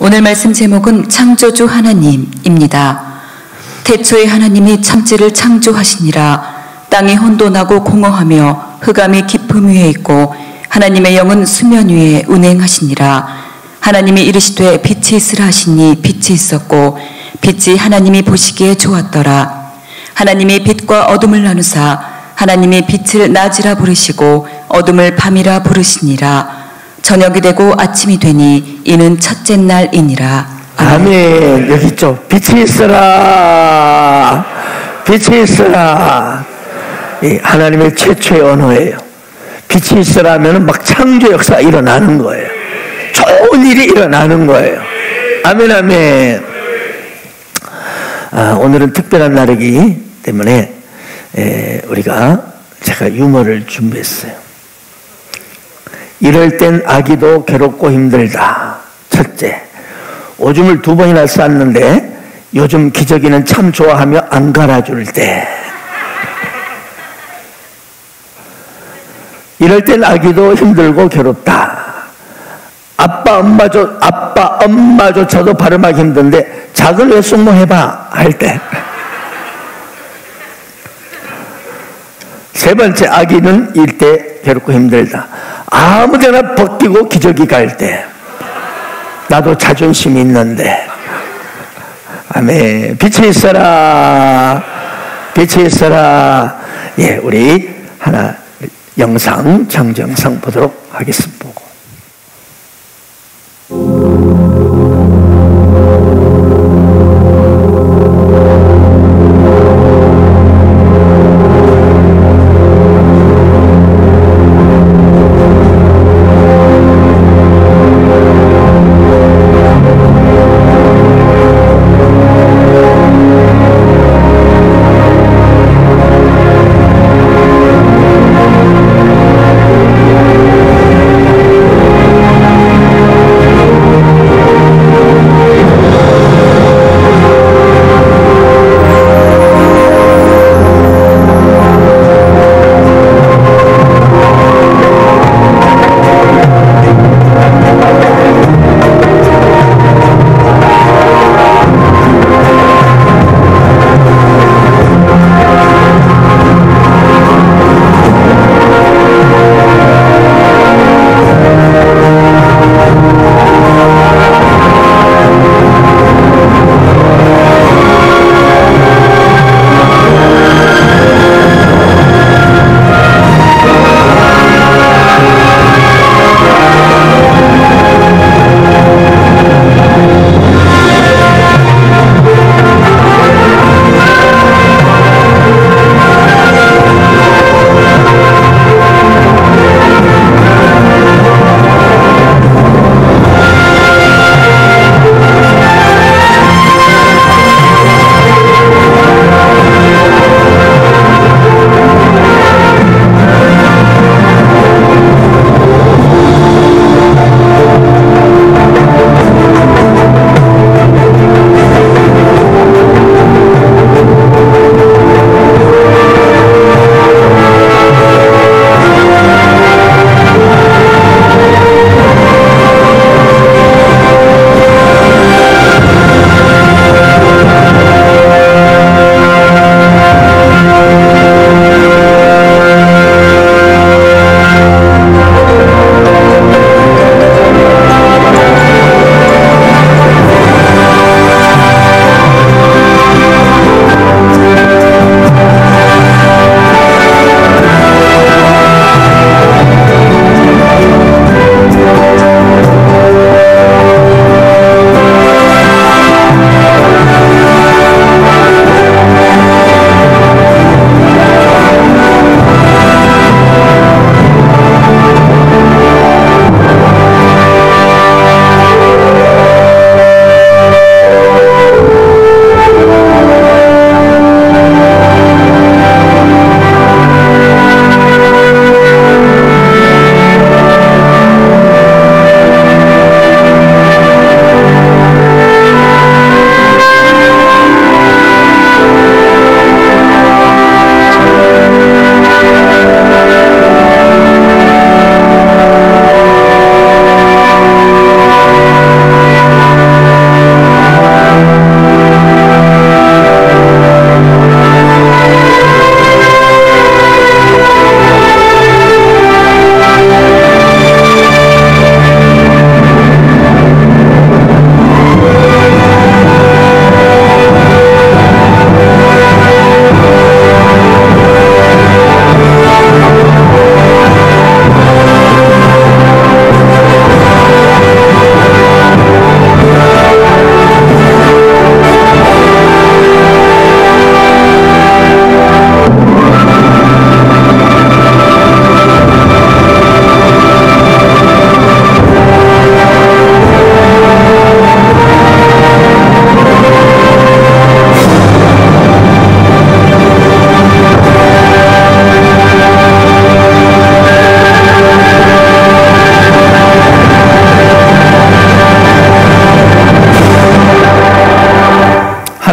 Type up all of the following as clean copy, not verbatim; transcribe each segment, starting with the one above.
오늘 말씀 제목은 창조주 하나님입니다. 태초에 하나님이 참지를 창조하시니라. 땅이 혼돈하고 공허하며 흑암이 깊음 위에 있고 하나님의 영은 수면 위에 운행하시니라. 하나님이 이르시되 빛이 있으라 하시니 빛이 있었고 빛이 하나님이 보시기에 좋았더라. 하나님이 빛과 어둠을 나누사 하나님이 빛을 낮이라 부르시고 어둠을 밤이라 부르시니라. 저녁이 되고 아침이 되니 이는 첫째 날이니라. 아멘. 여기 있죠. 빛이 있어라. 빛이 있어라. 이 하나님의 최초의 언어예요. 빛이 있어라 하면 막 창조 역사가 일어나는 거예요. 좋은 일이 일어나는 거예요. 아멘, 아멘. 오늘은 특별한 날이기 때문에 제가 유머를 준비했어요. 이럴 땐 아기도 괴롭고 힘들다. 첫째, 오줌을 2번이나 쌌는데 요즘 기저귀는 참 좋아하며 안 갈아줄 때. 이럴 땐 아기도 힘들고 괴롭다. 아빠 엄마조차도 발음하기 힘든데 작은 외숙모 해봐 할 때. 세 번째, 아기는 일 때 괴롭고 힘들다. 아무데나 벗기고 기저귀 갈 때. 나도 자존심이 있는데. 아멘. 빛이 있어라. 빛이 있어라. 예, 우리 하나 영상, 장정상 보도록 하겠습니다.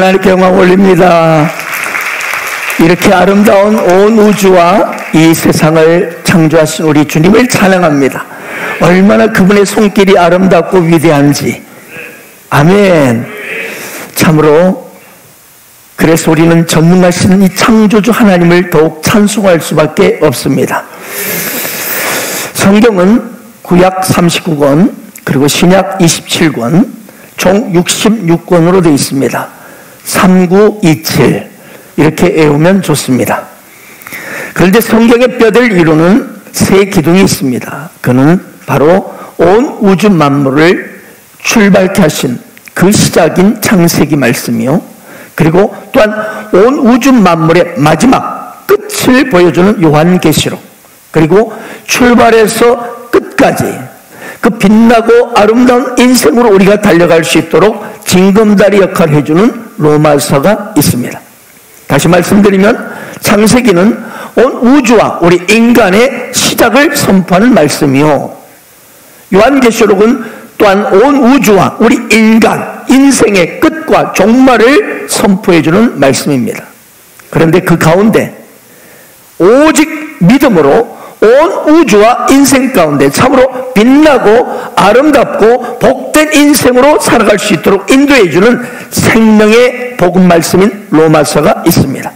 하나님께 영광 올립니다. 이렇게 아름다운 온 우주와 이 세상을 창조하신 우리 주님을 찬양합니다. 얼마나 그분의 손길이 아름답고 위대한지. 아멘. 참으로 그래서 우리는 전능하신 이 창조주 하나님을 더욱 찬송할 수밖에 없습니다. 성경은 구약 39권 그리고 신약 27권 총 66권으로 되어 있습니다. 3927 이렇게 외우면 좋습니다. 그런데 성경의 뼈를 이루는 세 기둥이 있습니다. 그는 바로 온 우주 만물을 출발케 하신 그 시작인 창세기 말씀이요, 그리고 또한 온 우주 만물의 마지막 끝을 보여주는 요한계시록, 그리고 출발해서 끝까지 그 빛나고 아름다운 인생으로 우리가 달려갈 수 있도록 징검다리 역할을 해주는 로마서가 있습니다. 다시 말씀드리면 창세기는 온 우주와 우리 인간의 시작을 선포하는 말씀이요, 요한계시록은 또한 온 우주와 우리 인간 인생의 끝과 종말을 선포해주는 말씀입니다. 그런데 그 가운데 오직 믿음으로 온 우주와 인생 가운데 참으로 빛나고 아름답고 복된 인생으로 살아갈 수 있도록 인도해주는 생명의 복음 말씀인 로마서가 있습니다.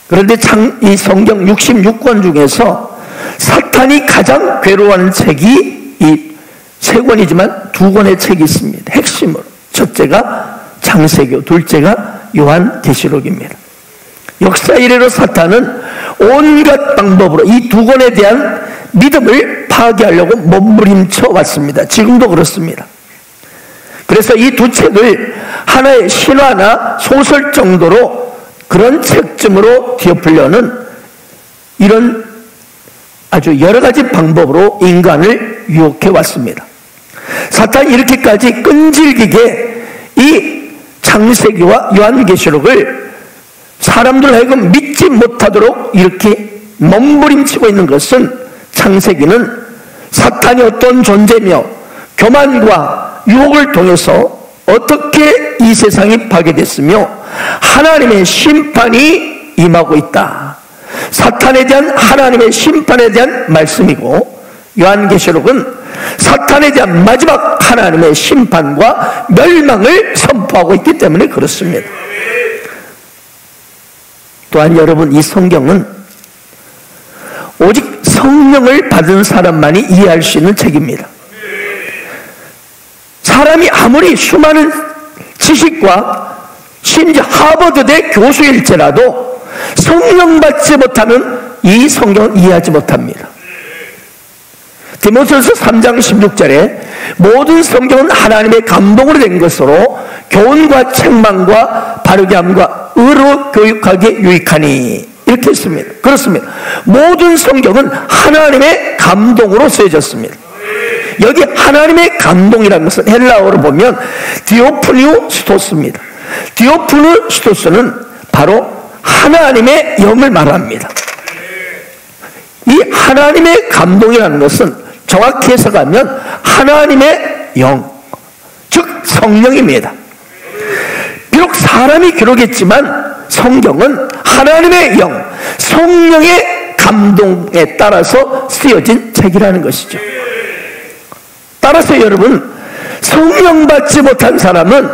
그런데 이 성경 66권 중에서 사탄이 가장 괴로워하는 책이 이 세 권이지만 두 권의 책이 있습니다. 핵심으로 첫째가 창세기, 둘째가 요한계시록입니다. 역사 이래로 사탄은 온갖 방법으로 이 두 권에 대한 믿음을 파괴하려고 몸부림쳐 왔습니다. 지금도 그렇습니다. 그래서 이 두 책을 하나의 신화나 소설 정도로 그런 책쯤으로 뒤엎으려는 이런 아주 여러 가지 방법으로 인간을 유혹해 왔습니다. 사탄이 이렇게까지 끈질기게 이 창세기와 요한계시록을 사람들 하여금 믿지 못하도록 이렇게 몸부림치고 있는 것은, 창세기는 사탄이 어떤 존재며 교만과 유혹을 통해서 어떻게 이 세상이 파괴됐으며 하나님의 심판이 임하고 있다, 사탄에 대한 하나님의 심판에 대한 말씀이고, 요한계시록은 사탄에 대한 마지막 하나님의 심판과 멸망을 선포하고 있기 때문에 그렇습니다. 또한 여러분, 이 성경은 오직 성령을 받은 사람만이 이해할 수 있는 책입니다. 사람이 아무리 수많은 지식과 심지어 하버드대 교수일지라도 성령 받지 못하면 이 성경은 이해하지 못합니다. 디모데후서 3장 16절에 모든 성경은 하나님의 감동으로 된 것으로 교훈과 책망과 바르게 함과 의로 교육하기에 유익하니, 이렇게 했습니다. 그렇습니다. 모든 성경은 하나님의 감동으로 쓰여졌습니다. 여기 하나님의 감동이라는 것은 헬라어로 보면 디오프니우스토스입니다. 디오프니우스토스는 바로 하나님의 영을 말합니다. 이 하나님의 감동이라는 것은 정확히 해석하면 하나님의 영, 즉 성령입니다. 비록 사람이 기록했지만 성경은 하나님의 영, 성령의 감동에 따라서 쓰여진 책이라는 것이죠. 따라서 여러분, 성령 받지 못한 사람은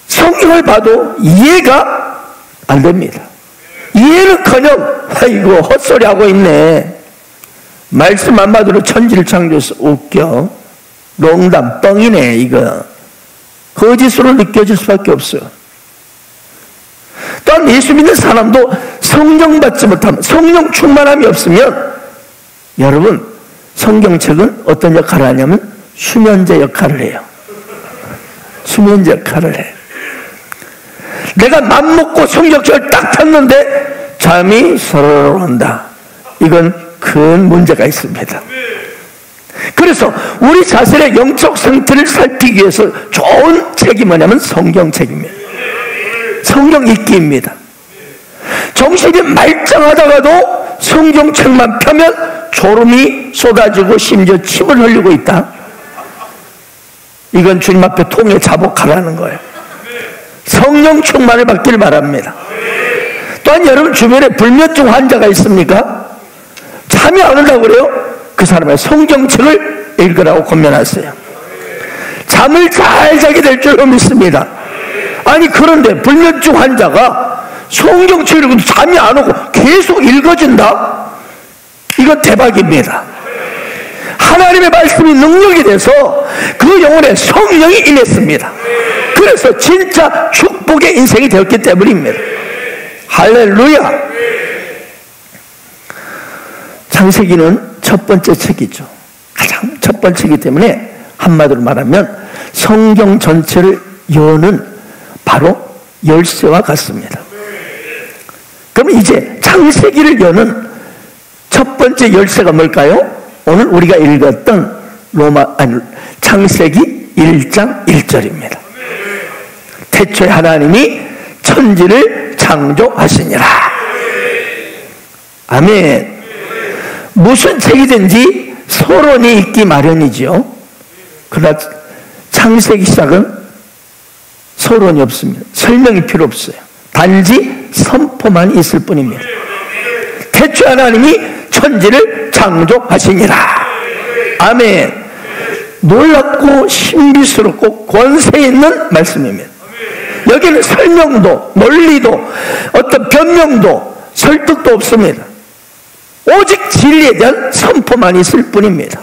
성경을 봐도 이해가 안 됩니다. 이해는커녕 아이고 헛소리 하고 있네, 말씀 한마디로 천지를 창조해서 웃겨, 농담 뻥이네, 이거 거짓으로 느껴질 수밖에 없어요. 또한 예수 믿는 사람도 성령 받지 못하면, 성령 충만함이 없으면 여러분, 성경책은 어떤 역할을 하냐면 수면제 역할을 해요. 수면제 역할을 해요. 내가 맘먹고 성경책을 딱 폈는데 잠이 서러러 온다, 이건 큰 문제가 있습니다. 그래서 우리 자신의 영적 상태를 살피기 위해서 좋은 책이 뭐냐면 성경책입니다. 성경 읽기입니다. 정신이 말짱하다가도 성경책만 펴면 졸음이 쏟아지고 심지어 침을 흘리고 있다, 이건 주님 앞에 통에 자복하라는 거예요. 성령 충만을 받기를 바랍니다. 또한 여러분 주변에 불면증 환자가 있습니까? 잠이 안 온다고 그래요? 그 사람의 성경책을 읽으라고 권면하세요. 잠을 잘 자게 될 줄로 믿습니다. 아니 그런데 불면증 환자가 성경책을 읽어도 잠이 안 오고 계속 읽어진다? 이건 대박입니다. 하나님의 말씀이 능력이 돼서 그 영혼에 성령이 임했습니다. 그래서 진짜 축복의 인생이 되었기 때문입니다. 할렐루야. 창세기는 첫 번째 책이죠. 가장 첫 번째이기 때문에 한마디로 말하면 성경 전체를 여는 바로 열쇠와 같습니다. 그럼 이제 창세기를 여는 첫 번째 열쇠가 뭘까요? 오늘 우리가 읽었던 창세기 1장 1절입니다. 태초에 하나님이 천지를 창조하시니라. 아멘. 무슨 책이든지 서론이 있기 마련이죠. 그러나 창세기 시작은 서론이 없습니다. 설명이 필요 없어요. 단지 선포만 있을 뿐입니다. 태초에 하나님이 천지를 창조하시니라. 아멘. 놀랍고 신비스럽고 권세 있는 말씀입니다. 여기는 설명도 논리도 어떤 변명도 설득도 없습니다. 오직 진리에 대한 선포만 있을 뿐입니다.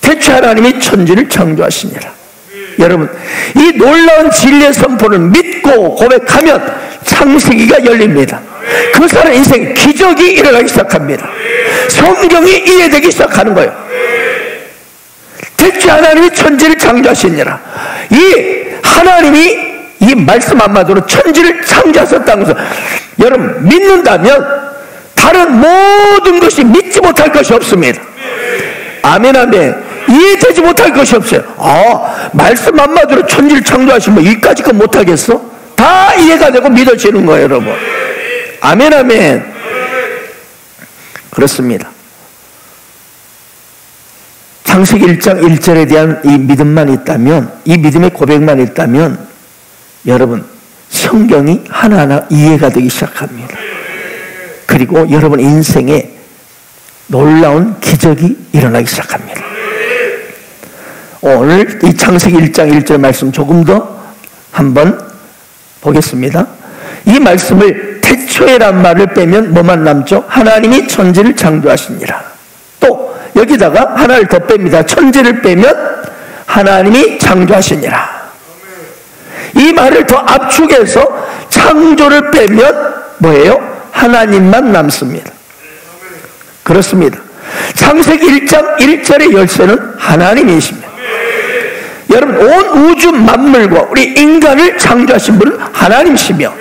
태초에 하나님이 천지를 창조하시니라. 여러분 이 놀라운 진리의 선포를 믿고 고백하면 창세기가 열립니다. 그 사람 인생에 기적이 일어나기 시작합니다. 성경이 이해되기 시작하는 거예요. 태초에 하나님이 천지를 창조하시니라. 이 하나님이 이 말씀 한마디로 천지를 창조하셨다는 것을 여러분 믿는다면 다른 모든 것이 믿지 못할 것이 없습니다. 아멘 아멘. 이해되지 못할 것이 없어요. 말씀 한마디로 천지를 창조하시면 이까지 거 못하겠어? 다 이해가 되고 믿어지는 거예요 여러분. 아멘 아멘. 그렇습니다. 창세기 1장 1절에 대한 이 믿음만 있다면, 이 믿음의 고백만 있다면 여러분 성경이 하나하나 이해가 되기 시작합니다. 그리고 여러분 인생에 놀라운 기적이 일어나기 시작합니다. 오늘 이 창세기 1장 1절 말씀 조금 더 한번 보겠습니다. 이 말씀을 태초에란 말을 빼면 뭐만 남죠? 하나님이 천지를 창조하시니라. 또 여기다가 하나를 더 뺍니다. 천지를 빼면 하나님이 창조하시니라. 이 말을 더 압축해서 창조를 빼면 뭐예요? 하나님만 남습니다. 그렇습니다. 창세기 1장 1절의 열쇠는 하나님이십니다. 여러분 온 우주 만물과 우리 인간을 창조하신 분은 하나님이시며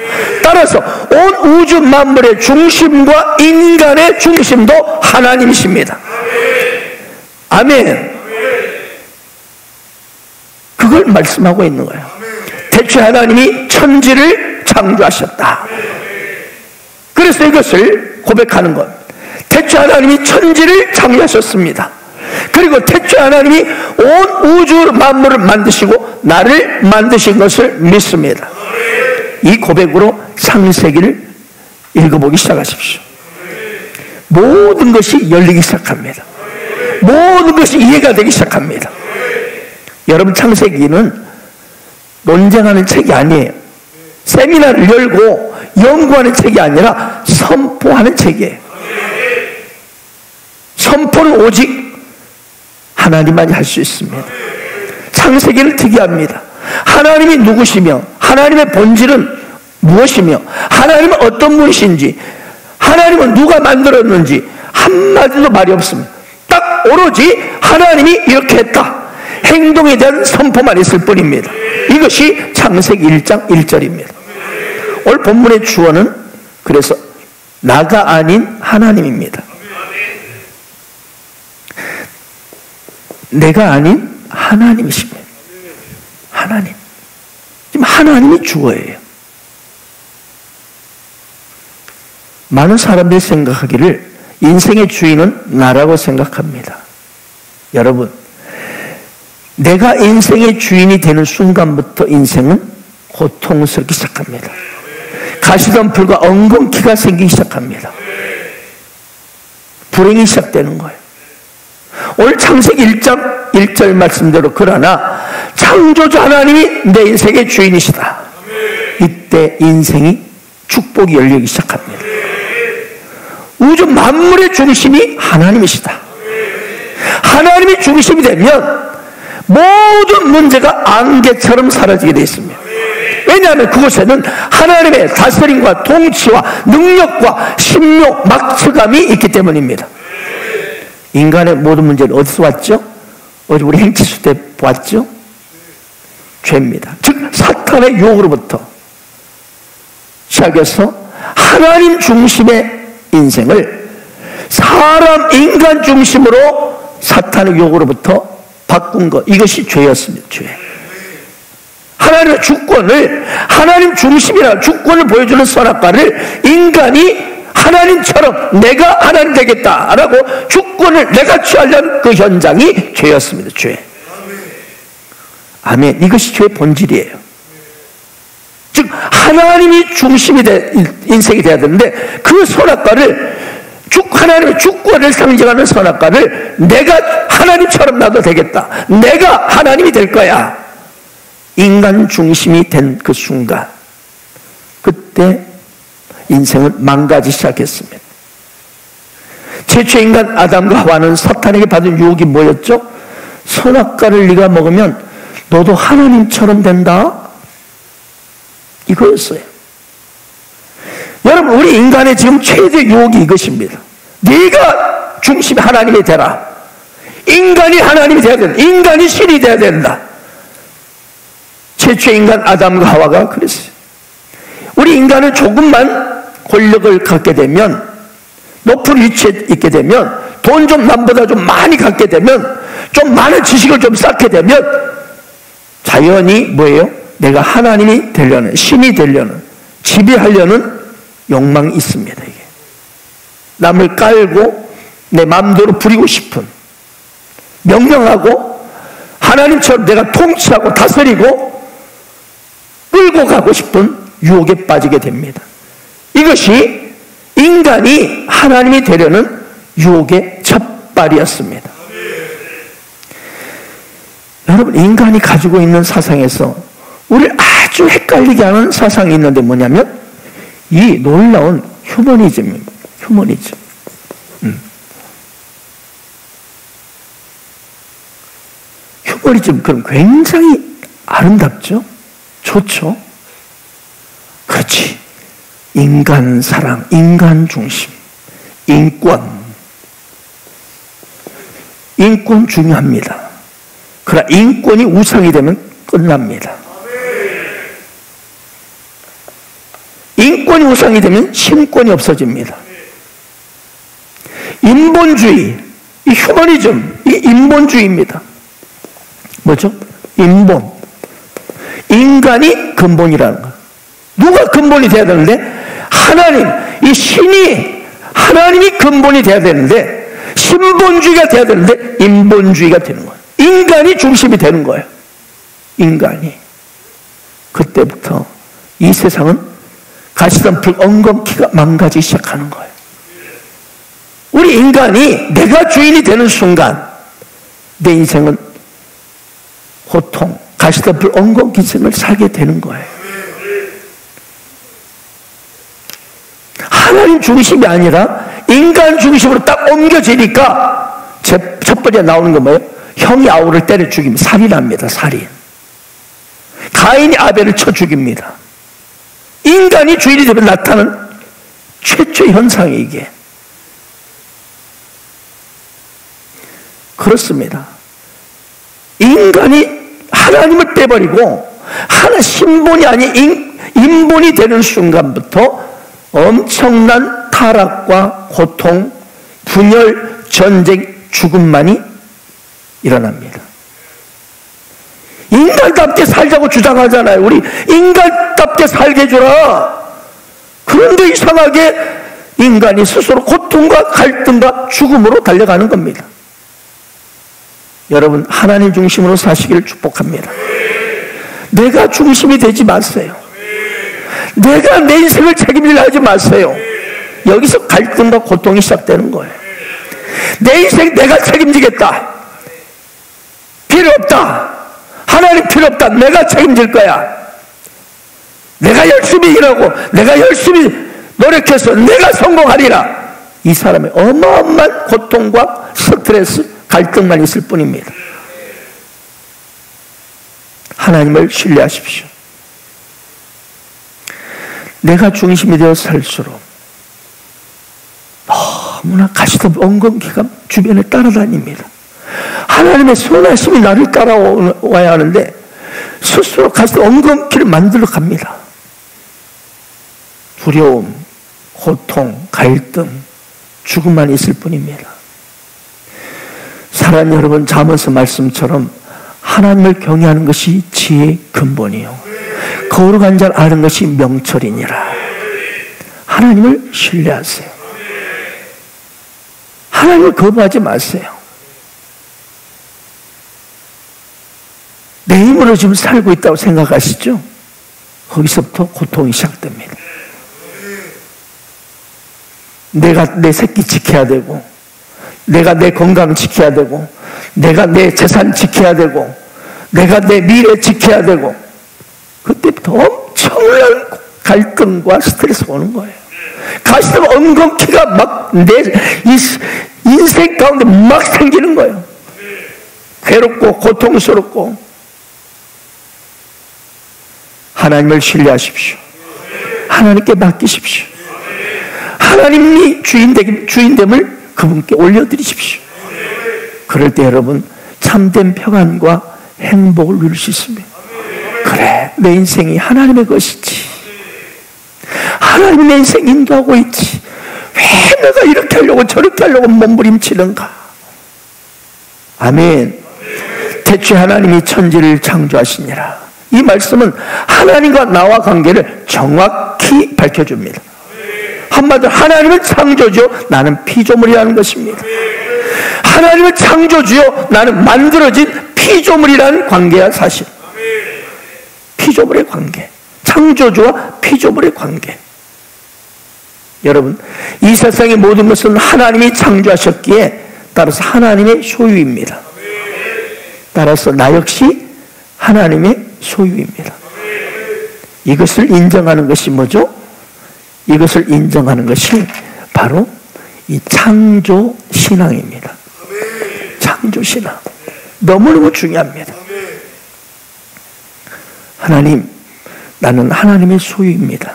따라서 온 우주 만물의 중심과 인간의 중심도 하나님이십니다. 아멘. 그걸 말씀하고 있는 거예요. 태초에 하나님이 천지를 창조하셨다. 그래서 이것을 고백하는 것. 태초에 하나님이 천지를 창조하셨습니다. 그리고 태초에 하나님이 온 우주 만물을 만드시고 나를 만드신 것을 믿습니다. 이 고백으로 창세기를 읽어보기 시작하십시오. 모든 것이 열리기 시작합니다. 모든 것이 이해가 되기 시작합니다. 여러분 창세기는 논쟁하는 책이 아니에요. 세미나를 열고 연구하는 책이 아니라 선포하는 책이에요. 선포는 오직 하나님만이 할 수 있습니다. 창세기는 특이합니다. 하나님이 누구시며 하나님의 본질은 무엇이며 하나님은 어떤 분이신지 하나님은 누가 만들었는지 한마디도 말이 없습니다. 딱 오로지 하나님이 이렇게 했다. 행동에 대한 선포만 있을 뿐입니다. 이것이 창세기 1장 1절입니다. 오늘 본문의 주어는 그래서 나가 아닌 하나님입니다. 내가 아닌 하나님이십니다. 하나님. 지금 하나님이 주어예요. 많은 사람들이 생각하기를 인생의 주인은 나라고 생각합니다. 여러분, 내가 인생의 주인이 되는 순간부터 인생은 고통스럽기 시작합니다. 가시덤불과 엉겅퀴가 생기기 시작합니다. 불행이 시작되는 거예요. 오늘 창세기 1장 1절 말씀대로 그러나 창조주 하나님이 내 인생의 주인이시다. 이때 인생이 축복이 열리기 시작합니다. 우주 만물의 중심이 하나님이시다. 하나님이 중심이 되면 모든 문제가 안개처럼 사라지게 되어 있습니다. 왜냐하면 그곳에는 하나님의 다스림과 통치와 능력과 신묘, 막처감이 있기 때문입니다. 인간의 모든 문제는 어디서 왔죠? 어제 우리 행치수 때 보았죠? 죄입니다. 즉 사탄의 유혹으로부터 시작해서 하나님 중심의 인생을 사람, 인간 중심으로 사탄의 유혹으로부터 바꾼 것, 이것이 죄였습니다. 죄. 하나님의 주권을, 하나님 중심이라는 주권을 보여주는 선악과를 인간이 하나님처럼 내가 하나님 되겠다라고 주권을 내가 취하려는 그 현장이 죄였습니다. 죄. 아멘. 이것이 죄의 본질이에요. 즉 하나님이 중심이 인생이 돼야 되는데 그 선악과를 하나님의 주권을 상징하는 선악과를 내가 하나님처럼 나도 되겠다. 내가 하나님이 될 거야. 인간 중심이 된 그 순간, 그때 인생은 망가지기 시작했습니다. 최초 인간 아담과 하와는 사탄에게 받은 유혹이 뭐였죠? 선악과를 네가 먹으면 너도 하나님처럼 된다. 이거였어요. 여러분, 우리 인간의 지금 최대 유혹이 이것입니다. 네가 중심이 하나님이 되라. 인간이 하나님이 되어야 된다. 인간이 신이 되어야 된다. 최초의 인간 아담과 하와가 그랬어요. 우리 인간은 조금만 권력을 갖게 되면, 높은 위치에 있게 되면, 돈 좀 남보다 좀 많이 갖게 되면, 좀 많은 지식을 좀 쌓게 되면 자연히 뭐예요? 내가 하나님이 되려는, 신이 되려는, 지배하려는 욕망이 있습니다. 이게 남을 깔고 내 마음대로 부리고 싶은, 명령하고 하나님처럼 내가 통치하고 다스리고 끌고 가고 싶은 유혹에 빠지게 됩니다. 이것이 인간이 하나님이 되려는 유혹의 첫발이었습니다. 여러분, 인간이 가지고 있는 사상에서 우리를 아주 헷갈리게 하는 사상이 있는데 뭐냐면 이 놀라운 휴머니즘입니다. 휴머니즘. 휴머니즘, 그럼 굉장히 아름답죠? 좋죠? 그렇지. 인간 사랑, 인간 중심, 인권. 인권 중요합니다. 그러나 인권이 우상이 되면 끝납니다. 인권이 우상이 되면 신권이 없어집니다. 인본주의, 이 휴머니즘, 이 인본주의입니다. 뭐죠? 인본. 인간이 근본이라는 거. 누가 근본이 돼야 되는데? 하나님, 이 신이, 하나님이 근본이 돼야 되는데, 신본주의가 돼야 되는데 인본주의가 되는 거예요. 인간이 중심이 되는 거예요. 인간이. 그때부터 이 세상은 가시덤불 엉겅퀴가 망가지기 시작하는 거예요. 우리 인간이 내가 주인이 되는 순간 내 인생은 고통, 가시덤불 엉겅퀴 생을 살게 되는 거예요. 하나님 중심이 아니라 인간 중심으로 딱 옮겨지니까 첫 번째 나오는 건 뭐예요? 형이 아우를 때려 죽이면 살인합니다. 살인. 가인이 아벨을 쳐 죽입니다. 인간이 주인이 되면 나타나는 최초의 현상이 이게. 그렇습니다. 인간이 하나님을 빼버리고 하나 신본이 아닌 인본이 되는 순간부터 엄청난 타락과 고통, 분열, 전쟁, 죽음만이 일어납니다. 인간답게 살자고 주장하잖아요. 우리 인간답게 살게 해줘라. 그런데 이상하게 인간이 스스로 고통과 갈등과 죽음으로 달려가는 겁니다. 여러분, 하나님 중심으로 사시기를 축복합니다. 내가 중심이 되지 마세요. 내가 내 인생을 책임지려 하지 마세요. 여기서 갈등과 고통이 시작되는 거예요. 내 인생 내가 책임지겠다. 필요 없다. 하나님 필요 없다. 내가 책임질 거야. 내가 열심히 일하고 내가 열심히 노력해서 내가 성공하리라. 이 사람의 어마어마한 고통과 스트레스, 갈등만 있을 뿐입니다. 하나님을 신뢰하십시오. 내가 중심이 되어 살수록 너무나 가시덤 엉겅퀴가 주변에 따라다닙니다. 하나님의 선하심이 나를 따라와야 하는데 스스로 가시덤 엉겅퀴를 만들어 갑니다. 두려움, 고통, 갈등, 죽음만 있을 뿐입니다. 사랑하는 여러분, 잠언서 말씀처럼 하나님을 경외하는 것이 지혜의 근본이요 거룩한 자를 아는 것이 명철이니라. 하나님을 신뢰하세요. 하나님을 거부하지 마세요. 내 힘으로 지금 살고 있다고 생각하시죠? 거기서부터 고통이 시작됩니다. 내가 내 새끼 지켜야 되고, 내가 내 건강 지켜야 되고, 내가 내 재산 지켜야 되고, 내가 내 미래 지켜야 되고, 그때부터 엄청난 갈등과 스트레스가 오는 거예요. 가시덤 엉겅퀴가 막 내 인생 가운데 막 생기는 거예요. 괴롭고 고통스럽고. 하나님을 신뢰하십시오. 하나님께 맡기십시오. 하나님이 주인됨을 그분께 올려드리십시오. 그럴 때 여러분, 참된 평안과 행복을 누릴 수 있습니다. 그래, 내 인생이 하나님의 것이지. 하나님이 내 인생 인도하고 있지. 왜 내가 이렇게 하려고 저렇게 하려고 몸부림치는가. 아멘. 대체 하나님이 천지를 창조하시니라. 이 말씀은 하나님과 나와 관계를 정확히 밝혀줍니다. 한마디로 하나님은 창조주요, 나는 피조물이라는 것입니다. 하나님은 창조주요, 나는 만들어진 피조물이라는 관계야. 사실 피조물의 관계, 창조주와 피조물의 관계. 여러분, 이 세상의 모든 것은 하나님이 창조하셨기에 따라서 하나님의 소유입니다. 따라서 나 역시 하나님의 소유입니다. 이것을 인정하는 것이 뭐죠? 이것을 인정하는 것이 바로 이 창조신앙입니다. 창조신앙. 너무너무 중요합니다. 하나님, 나는 하나님의 소유입니다.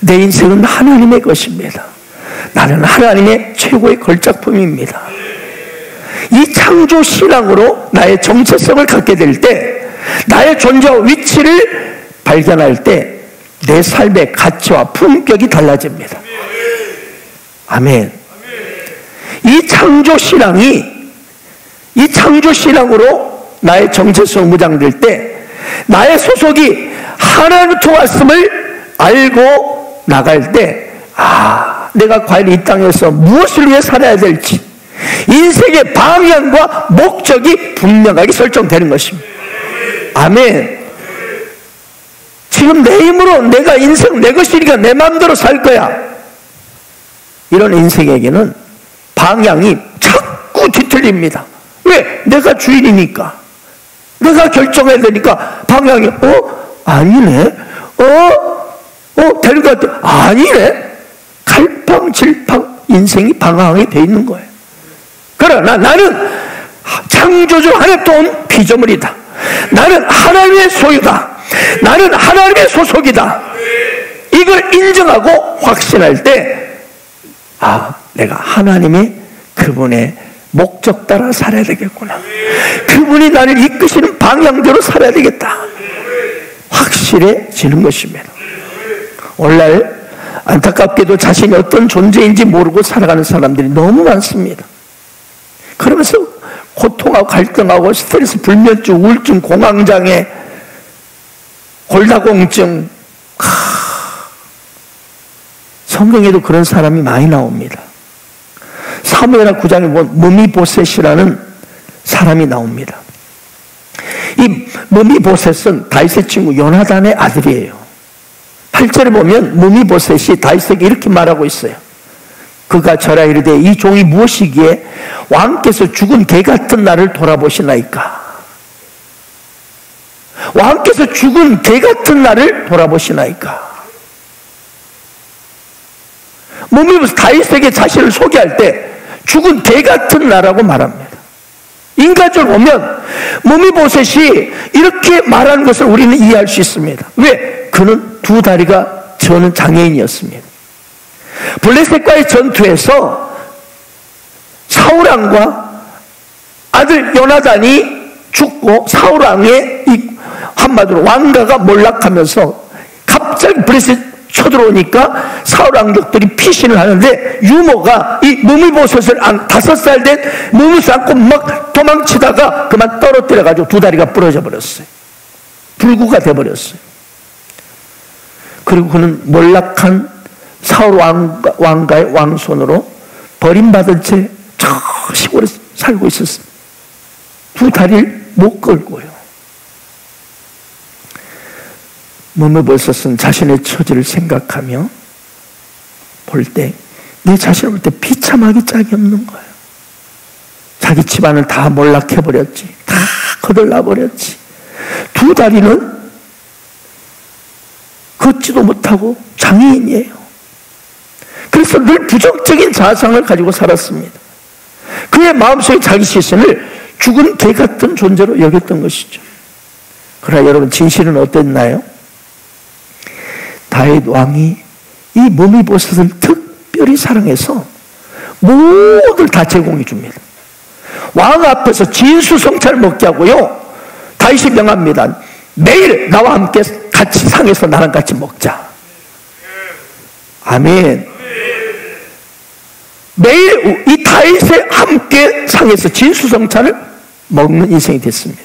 내 인생은 하나님의 것입니다. 나는 하나님의 최고의 걸작품입니다. 이 창조신앙으로 나의 정체성을 갖게 될 때, 나의 존재와 위치를 발견할 때 내 삶의 가치와 품격이 달라집니다. 아멘. 이 창조신앙으로 나의 정체성 무장될 때 나의 소속이 하나님부터 왔음을 알고 나갈 때, 내가 과연 이 땅에서 무엇을 위해 살아야 될지 인생의 방향과 목적이 분명하게 설정되는 것입니다. 아멘. 지금 내 힘으로 내가 인생 내 것이니까 내 마음대로 살 거야, 이런 인생에게는 방향이 자꾸 뒤틀립니다. 왜? 내가 주인이니까, 내가 결정해야 되니까 방향이 아니네, 되는 것 같아, 아니네, 갈팡질팡 인생이 방황이 돼 있는 거예요. 그러나 나는 창조주 하나님부터 온 피조물이다. 나는 하나님의 소유다. 나는 하나님의 소속이다. 이걸 인정하고 확신할 때, 내가 하나님의 그분의 목적 따라 살아야 되겠구나. 그분이 나를 이끄시는 방향대로 살아야 되겠다. 확실해지는 것입니다. 오늘날 안타깝게도 자신이 어떤 존재인지 모르고 살아가는 사람들이 너무 많습니다. 그러면서 고통하고 갈등하고 스트레스, 불면증, 우울증, 공황장애, 골다공증, 성경에도 그런 사람이 많이 나옵니다. 사무엘하 9장에 보면 무미보셋이라는 사람이 나옵니다. 이 무미보셋은 다윗의 친구 요나단의 아들이에요. 8절에 보면 무미보셋이 다윗에게 이렇게 말하고 있어요. 그가 저라 이르되 이 종이 무엇이기에 왕께서 죽은 개 같은 나를 돌아보시나이까. 왕께서 죽은 개 같은 나를 돌아보시나이까. 무미보셋 다윗에게 자신을 소개할 때 죽은 개 같은 나라고 말합니다. 인간적으로 보면 무미보셋이 이렇게 말하는 것을 우리는 이해할 수 있습니다. 왜? 그는 두 다리가 저는 장애인이었습니다. 블레셋과의 전투에서 사울왕과 아들 요나단이 죽고 사울왕의 한마디로 왕가가 몰락하면서 갑자기 블레셋 쳐들어오니까 사울왕족들이 피신을 하는데 유모가 이 무미보셋을 5살 된 무미보셋을 안고 막 도망치다가 그만 떨어뜨려가지고 두 다리가 부러져 버렸어요. 불구가 돼버렸어요. 그리고 그는 몰락한 사울 왕가의 왕손으로 버림받은 채 저 시골에 살고 있었어요. 두 다리를 못 걸고요. 무미보셋은 자신의 처지를 생각하며 볼 때 내 자신을 볼 때 비참하기 짝이 없는 거예요. 자기 집안을 다 몰락해버렸지. 다 거들나버렸지. 두 다리는 걷지도 못하고 장애인이에요. 그래서 늘 부정적인 자상을 가지고 살았습니다. 그의 마음속에 자기 자신을 죽은 개 같은 존재로 여겼던 것이죠. 그러나 여러분 진실은 어땠나요? 다윗 왕이 이 무미보셋을 특별히 사랑해서 모두를 다 제공해 줍니다. 왕 앞에서 진수성찬을 먹게 하고요. 다윗이 명합니다. 매일 나와 함께 같이 상에서 나랑 같이 먹자. 아멘. 매일 이 다윗에 함께 상에서 진수성찬을 먹는 인생이 됐습니다.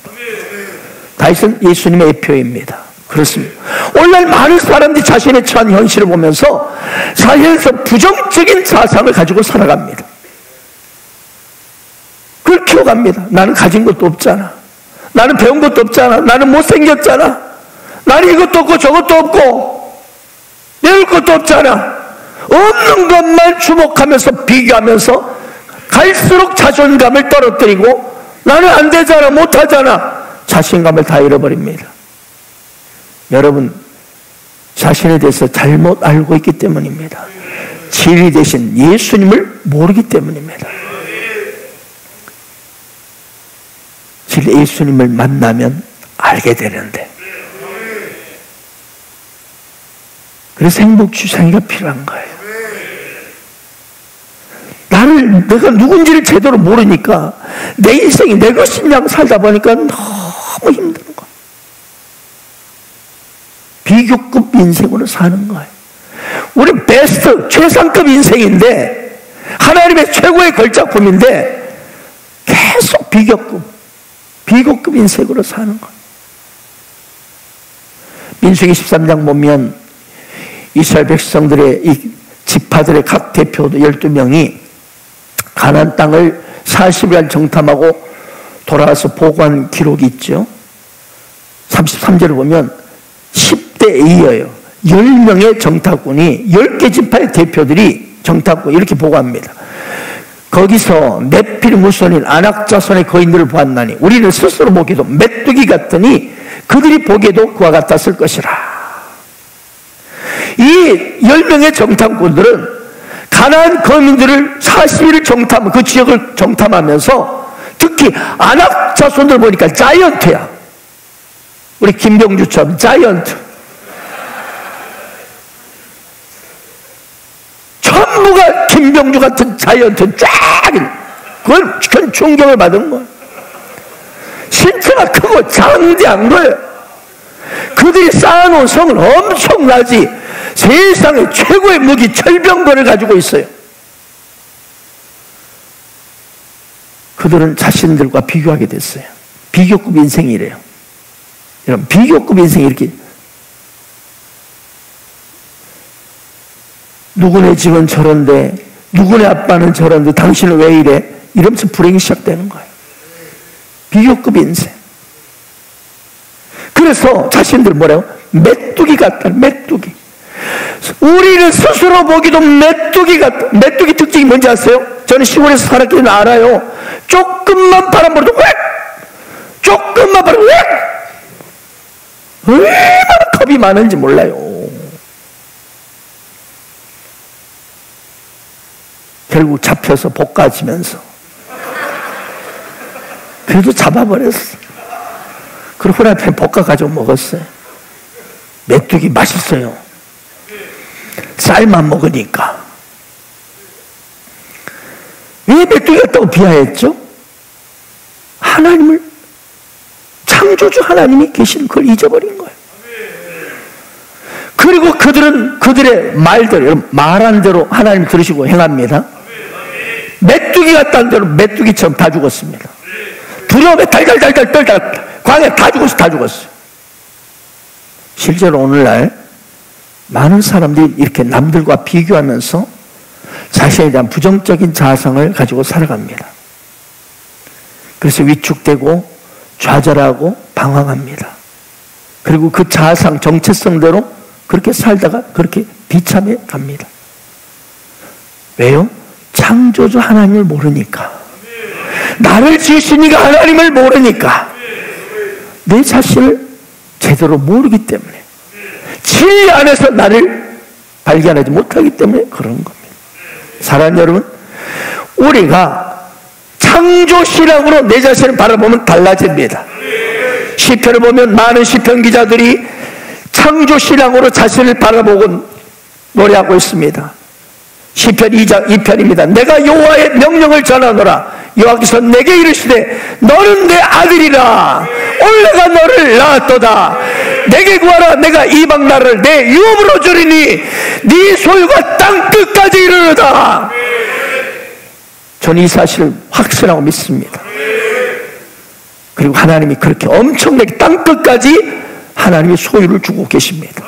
다윗은 예수님의 예표입니다. 그렇습니다. 오늘날 많은 사람들이 자신의 처한 현실을 보면서 자신에서 부정적인 사상을 가지고 살아갑니다. 그걸 키워갑니다. 나는 가진 것도 없잖아. 나는 배운 것도 없잖아. 나는 못생겼잖아. 나는 이것도 없고 저것도 없고 배울 것도 없잖아. 없는 것만 주목하면서 비교하면서 갈수록 자존감을 떨어뜨리고 나는 안 되잖아, 못하잖아. 자신감을 다 잃어버립니다. 여러분, 자신에 대해서 잘못 알고 있기 때문입니다. 진리 대신 예수님을 모르기 때문입니다. 진리 예수님을 만나면 알게 되는데, 그래서 행복주상이가 필요한 거예요. 내가 누군지를 제대로 모르니까 내 인생이 내 것이냐고 살다 보니까 너무 힘든 거예요. 비교급 인생으로 사는 거예요. 우리 베스트, 최상급 인생인데 하나님의 최고의 걸작품인데 계속 비교급 인생으로 사는 거예요. 민수기 13장 보면 이스라엘 백성들의 이 지파들의 각 대표도 12명이 가나안 땅을 40일 정탐하고 돌아와서 보고한 기록이 있죠. 33절을 보면 10대 A예요. 10명의 정탐꾼이 10개 지파의 대표들이 정탐꾼 이렇게 보고합니다. 거기서 넷필 무손인 아낙 자손의 거인들을 보았나니 우리는 스스로 보기에도 메뚜기 같으니 그들이 보기에도 그와 같았을 것이라. 이 10명의 정탐꾼들은 가나안 거민들을 40일을 정탐, 그 지역을 정탐하면서 특히 아낙 자손들 보니까 자이언트야. 우리 김병주처럼 자이언트. 전부가 김병주 같은 자이언트 쫙. 그건 충격을 받은 거예요. 신체가 크고 장대한 거예요. 그들이 쌓아놓은 성은 엄청나지. 세상의 최고의 무기 철병거를 가지고 있어요. 그들은 자신들과 비교하게 됐어요. 비교급 인생이래요. 여러분, 비교급 인생이 이렇게, 누구네 집은 저런데 누구네 아빠는 저런데 당신은 왜 이래? 이러면서 불행이 시작되는 거예요. 비교급 인생. 그래서 자신들 뭐라고? 메뚜기 같다. 메뚜기. 우리는 스스로 보기도 메뚜기 같다. 메뚜기 특징이 뭔지 아세요? 저는 시골에서 살았기 때문에 알아요. 조금만 바람 불어도 왜? 조금만 바람 왜? 얼마나 겁이 많은지 몰라요. 결국 잡혀서 볶아지면서 그래도 잡아버렸어. 그리고 후라이팬 볶아가지고 먹었어요. 메뚜기 맛있어요. 쌀만 먹으니까. 왜 메뚜기 같다고 비하했죠? 하나님을, 창조주 하나님이 계신 걸 잊어버린 거예요. 그리고 그들은 그들의 말대로, 여러분 말한 대로 하나님 들으시고 행합니다. 메뚜기 같다는 대로 메뚜기처럼 다 죽었습니다. 두려움에 달달달달 떨다 광야에 다 죽었어요. 실제로 오늘날 많은 사람들이 이렇게 남들과 비교하면서 자신에 대한 부정적인 자아상을 가지고 살아갑니다. 그래서 위축되고 좌절하고 방황합니다. 그리고 그 자아상 정체성대로 그렇게 살다가 그렇게 비참해 갑니다. 왜요? 창조주 하나님을 모르니까. 나를 지으신 이가 하나님을 모르니까. 내 자신을 제대로 모르기 때문에, 진리 안에서 나를 발견하지 못하기 때문에 그런 겁니다. 사랑하는 여러분, 우리가 창조신앙으로 내 자신을 바라보면 달라집니다. 시편을 보면 많은 시편 기자들이 창조신앙으로 자신을 바라보고 노래하고 있습니다. 시편 2장 2편입니다. 내가 여호와의 명령을 전하노라. 여호와께서 내게 이르시되 너는 내 아들이라. 오늘 내가 너를 낳았도다. 내게 구하라. 내가 이방 나라를 내 유업으로 주리니 네 소유가 땅 끝까지 이르르다. 저는 이 사실을 확신하고 믿습니다. 그리고 하나님이 그렇게 엄청나게 땅 끝까지 하나님이 소유를 주고 계십니다.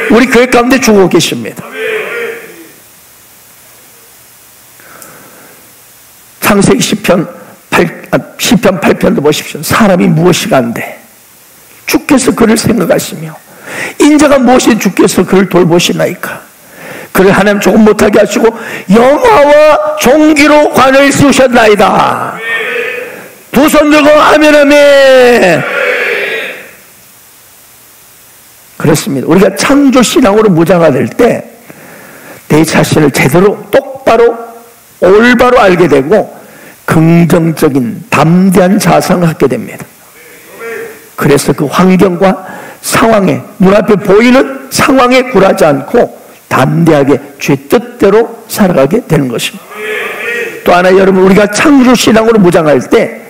우리 교회 가운데 주고 계십니다. 창세기 시편 8편도 보십시오. 사람이 무엇이간데 주께서 그를 생각하시며 인자가 무엇이 주께서 그를 돌보시나이까. 그를 하나님 조금 못하게 하시고 영화와 종기로 관을 씌우셨나이다. 두 손 들고 아멘 아멘. 그렇습니다. 우리가 창조신앙으로 무장화 될 때 내 자신을 제대로 똑바로 올바로 알게 되고 긍정적인 담대한 자성을 갖게 됩니다. 그래서 그 환경과 상황에, 눈앞에 보이는 상황에 굴하지 않고 담대하게 주의 뜻대로 살아가게 되는 것입니다. 또 하나, 여러분, 우리가 창조신앙으로 무장할 때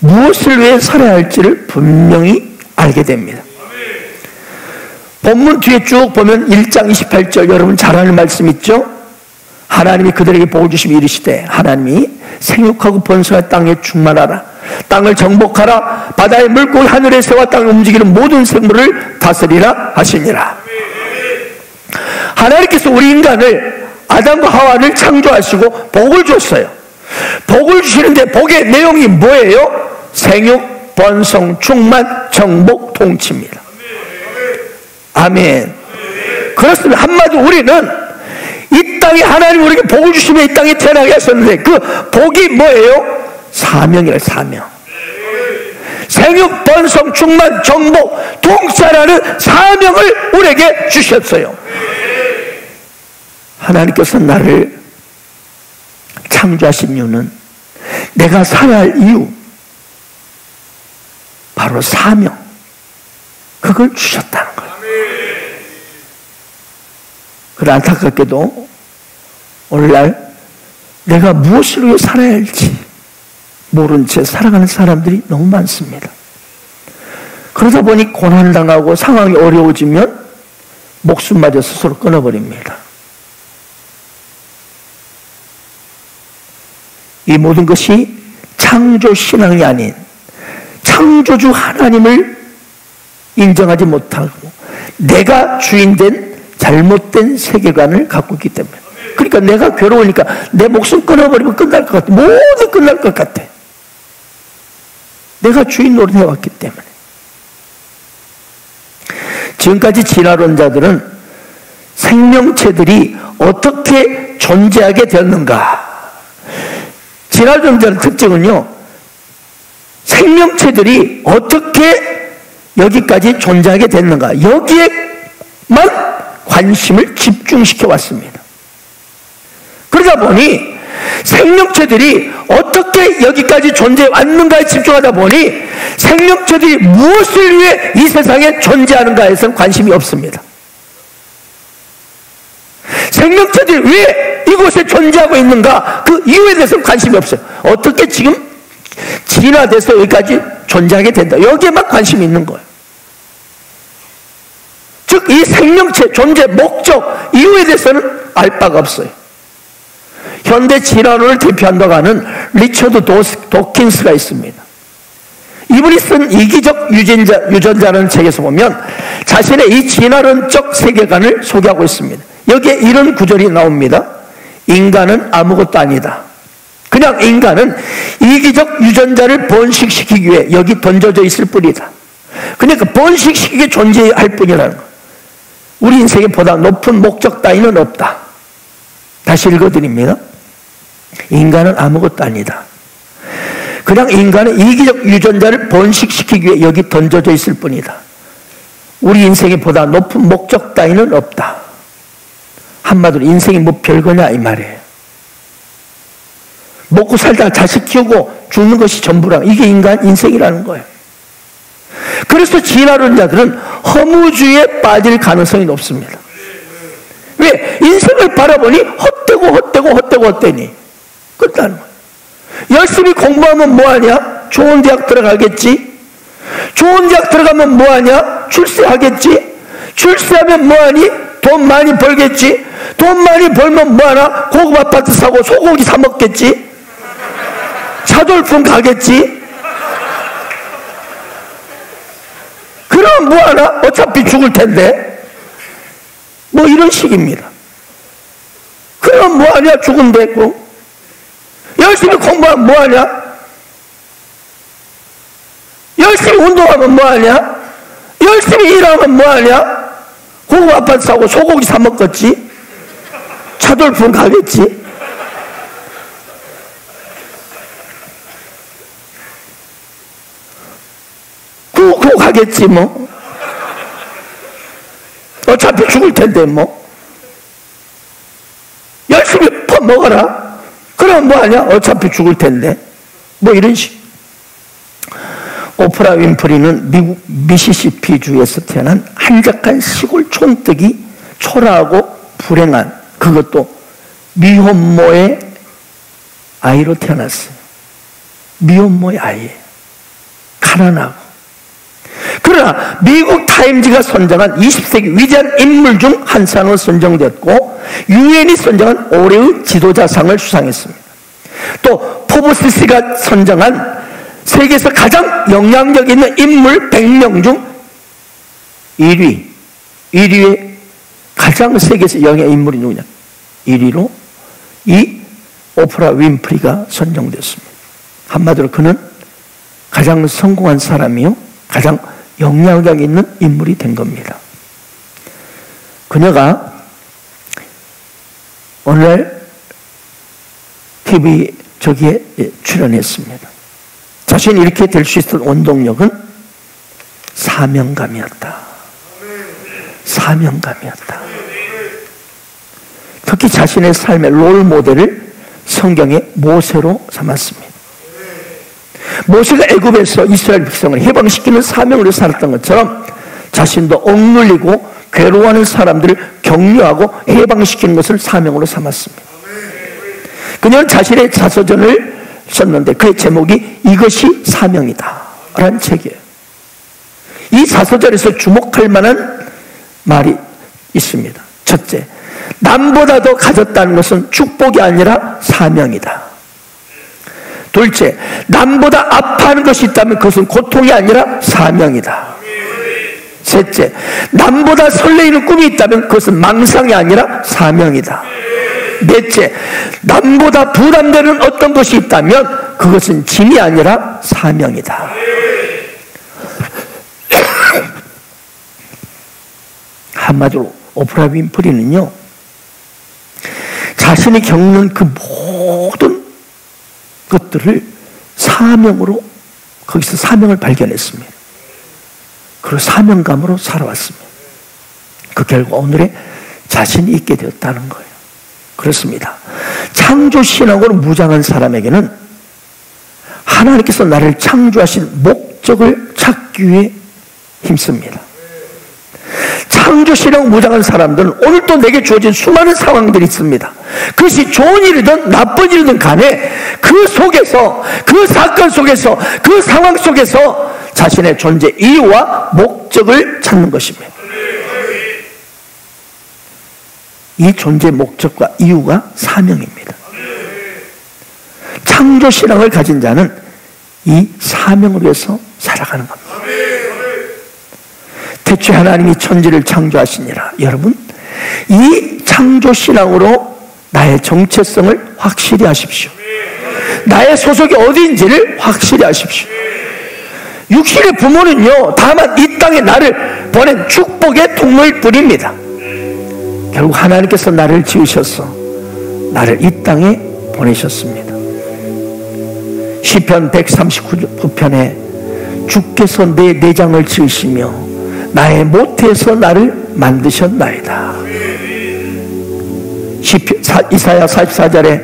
무엇을 위해 살아야 할지를 분명히 알게 됩니다. 본문 뒤에 쭉 보면 1장 28절 여러분 잘 아는 말씀 있죠? 하나님이 그들에게 복을 주시며 이르시되 하나님이 생육하고 번성한 땅에 충만하라. 땅을 정복하라. 바다의 물고기 하늘의 새와 땅을 움직이는 모든 생물을 다스리라 하시니라. 하나님께서 우리 인간을, 아담과 하와를 창조하시고 복을 줬어요. 복을 주시는데 복의 내용이 뭐예요? 생육, 번성, 충만, 정복, 통치입니다. 아멘. 그렇습니다. 한마디로 우리는 이 땅에 하나님 우리에게 복을 주시며 이 땅에 태어나게 하셨는데 그 복이 뭐예요? 사명이에요. 사명. 생육, 번성, 충만, 정복, 통치하라는 사명을 우리에게 주셨어요. 하나님께서 나를 창조하신 이유는, 내가 살아야 할 이유, 바로 사명, 그걸 주셨다는 거예요. 그러나 안타깝게도 오늘날 내가 무엇을 위해 살아야 할지 모른 채 살아가는 사람들이 너무 많습니다. 그러다 보니 고난을 당하고 상황이 어려워지면 목숨마저 스스로 끊어버립니다. 이 모든 것이 창조신앙이 아닌 창조주 하나님을 인정하지 못하고 내가 주인된 잘못된 세계관을 갖고 있기 때문에. 그러니까 내가 괴로우니까 내 목숨 끊어버리면 끝날 것 같아. 모두 끝날 것 같아. 내가 주인 노릇해왔기 때문에. 지금까지 진화론자들은 생명체들이 어떻게 존재하게 되었는가. 진화론자의 특징은요, 생명체들이 어떻게 여기까지 존재하게 됐는가, 여기에만 관심을 집중시켜 왔습니다. 그러다 보니 생명체들이 어떻게 여기까지 존재해 왔는가에 집중하다 보니 생명체들이 무엇을 위해 이 세상에 존재하는가에선 관심이 없습니다. 생명체들이 왜 이곳에 존재하고 있는가, 그 이유에 대해서는 관심이 없어요. 어떻게 지금 진화돼서 여기까지 존재하게 된다, 여기에만 관심이 있는 거예요. 즉 이 생명체 존재 목적, 이유에 대해서는 알 바가 없어요. 현대 진화론을 대표한다고 하는 리처드 도킨스가 있습니다. 이분이 쓴 이기적 유전자라는 책에서 보면 자신의 이 진화론적 세계관을 소개하고 있습니다. 여기에 이런 구절이 나옵니다. 인간은 아무것도 아니다. 그냥 인간은 이기적 유전자를 번식시키기 위해 여기 던져져 있을 뿐이다. 그러니까 번식시키게 존재할 뿐이라는 거예요. 우리 인생에 보다 높은 목적 따위는 없다. 다시 읽어드립니다. 인간은 아무것도 아니다. 그냥 인간은 이기적 유전자를 번식시키기 위해 여기 던져져 있을 뿐이다. 우리 인생에 보다 높은 목적 따위는 없다. 한마디로 인생이 뭐 별거냐 이 말이에요. 먹고 살다가 자식 키우고 죽는 것이 전부라. 이게 인생이라는 거예요. 그래서 진화론자들은 허무주의에 빠질 가능성이 높습니다. 왜? 인생을 바라보니 헛되니 끝나는 거예요. 열심히 공부하면 뭐하냐? 좋은 대학 들어가겠지. 좋은 대학 들어가면 뭐하냐? 출세하겠지. 출세하면 뭐하니? 돈 많이 벌겠지. 돈 많이 벌면 뭐하나? 고급 아파트 사고 소고기 사 먹겠지. 차돌풍 가겠지. 그러면 뭐하나? 어차피 죽을 텐데. 뭐 이런 식입니다. 그럼 뭐하냐? 죽은데 고 열심히 공부하면 뭐하냐? 열심히 운동하면 뭐하냐? 열심히 일하면 뭐하냐? 고급 아파트 사고 소고기 사 먹겠지. 차돌풍 가겠지. 그거 가겠지 뭐. 어차피 죽을 텐데 뭐. 열심히 퍼먹어라. 그럼 뭐하냐? 어차피 죽을 텐데. 뭐 이런 식. 오프라 윈프리는 미국 미시시피주에서 태어난 한적한 시골 촌뜨기, 초라하고 불행한, 그것도 미혼모의 아이로 태어났어요. 미혼모의 아이예요. 가난하고. 그러나 미국 타임즈가 선정한 20세기 위대한 인물 중 한 사람으로 선정되었고 유엔이 선정한 올해의 지도자상을 수상했습니다. 또 포브스가 선정한 세계에서 가장 영향력 있는 인물 100명 중 1위에 가장 세계에서 영향 인물이 누구냐? 1위로 이 오프라 윈프리가 선정됐습니다. 한마디로 그는 가장 성공한 사람이요, 가장 영향력 있는 인물이 된 겁니다. 그녀가 오늘 TV 저기에 출연했습니다. 자신이 이렇게 될 수 있었던 원동력은 사명감이었다. 사명감이었다. 특히 자신의 삶의 롤 모델을 성경의 모세로 삼았습니다. 모세가 애굽에서 이스라엘 백성을 해방시키는 사명으로 살았던 것처럼 자신도 억눌리고 괴로워하는 사람들을 격려하고 해방시키는 것을 사명으로 삼았습니다. 그녀는 자신의 자서전을 썼는데 그의 제목이 이것이 사명이다 라는 책이에요. 이 자서전에서 주목할 만한 말이 있습니다. 첫째, 남보다 더 가졌다는 것은 축복이 아니라 사명이다. 둘째, 남보다 아파하는 것이 있다면 그것은 고통이 아니라 사명이다. 셋째, 남보다 설레이는 꿈이 있다면 그것은 망상이 아니라 사명이다. 넷째, 남보다 부담되는 어떤 것이 있다면 그것은 짐이 아니라 사명이다. 한마디로 오프라 윈프리는요, 자신이 겪는 그 모든 것들을 사명으로, 거기서 사명을 발견했습니다. 그리고 사명감으로 살아왔습니다. 그 결과 오늘의 자신이 있게 되었다는 거예요. 그렇습니다. 창조신앙으로 무장한 사람에게는 하나님께서 나를 창조하신 목적을 찾기 위해 힘씁니다. 창조신앙 무장한 사람들은 오늘도 내게 주어진 수많은 상황들이 있습니다. 그것이 좋은 일이든 나쁜 일이든 간에 그 속에서, 그 사건 속에서, 그 상황 속에서 자신의 존재 이유와 목적을 찾는 것입니다. 이 존재 목적과 이유가 사명입니다. 창조신앙을 가진 자는 이 사명을 위해서 살아가는 겁니다. 태초에 하나님이 천지를 창조하시니라. 여러분, 이 창조신앙으로 나의 정체성을 확실히 하십시오. 나의 소속이 어디인지를 확실히 하십시오. 육신의 부모는요, 다만 이 땅에 나를 보낸 축복의 통로일 뿐입니다. 결국 하나님께서 나를 지으셔서 나를 이 땅에 보내셨습니다. 시편 139편에 주께서 내 내장을 지으시며 나의 모태에서 나를 만드셨나이다. 이사야 44절에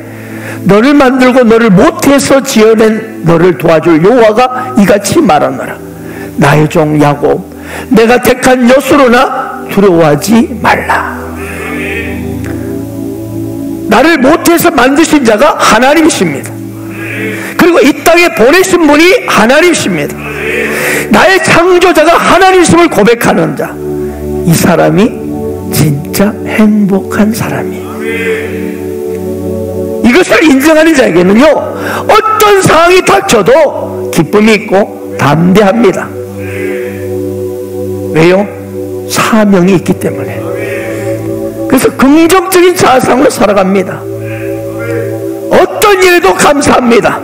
너를 만들고 너를 모태에서 지어낸 너를 도와줄 여호와가 이같이 말하노라. 나의 종 야곱, 내가 택한 여수로나 두려워하지 말라. 나를 모태에서 만드신 자가 하나님이십니다. 그리고 이 땅에 보내신 분이 하나님이십니다. 나의 창조자가 하나님이심을 고백하는 자, 이 사람이 진짜 행복한 사람이에요. 이것을 인정하는 자에게는요, 어떤 상황이 닥쳐도 기쁨이 있고 담대합니다. 왜요? 사명이 있기 때문에. 그래서 긍정적인 자상으로 살아갑니다. 어떤 일에도 감사합니다.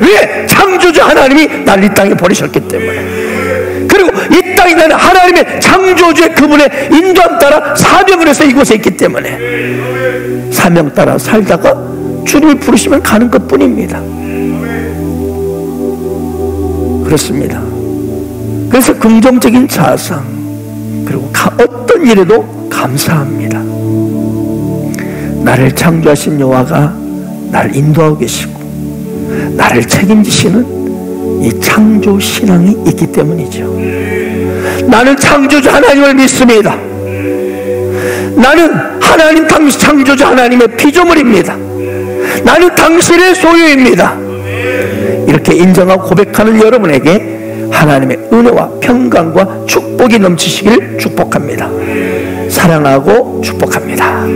왜? 창조주 하나님이 날 이 땅에 보내셨기 때문에. 그리고 이 땅에 나는 하나님의 창조주의 그분의 인도함 따라 사명을 해서 이곳에 있기 때문에 사명 따라 살다가 주님을 부르시면 가는 것 뿐입니다. 그렇습니다. 그래서 긍정적인 자상, 그리고 어떤 일에도 감사합니다. 나를 창조하신 여호와가 나를 인도하고 계시고 나를 책임지시는 이 창조 신앙이 있기 때문이죠. 나는 창조주 하나님을 믿습니다. 나는 하나님 당신 창조주 하나님의 피조물입니다. 나는 당신의 소유입니다. 이렇게 인정하고 고백하는 여러분에게 하나님의 은혜와 평강과 축복이 넘치시길 축복합니다. 사랑하고 축복합니다.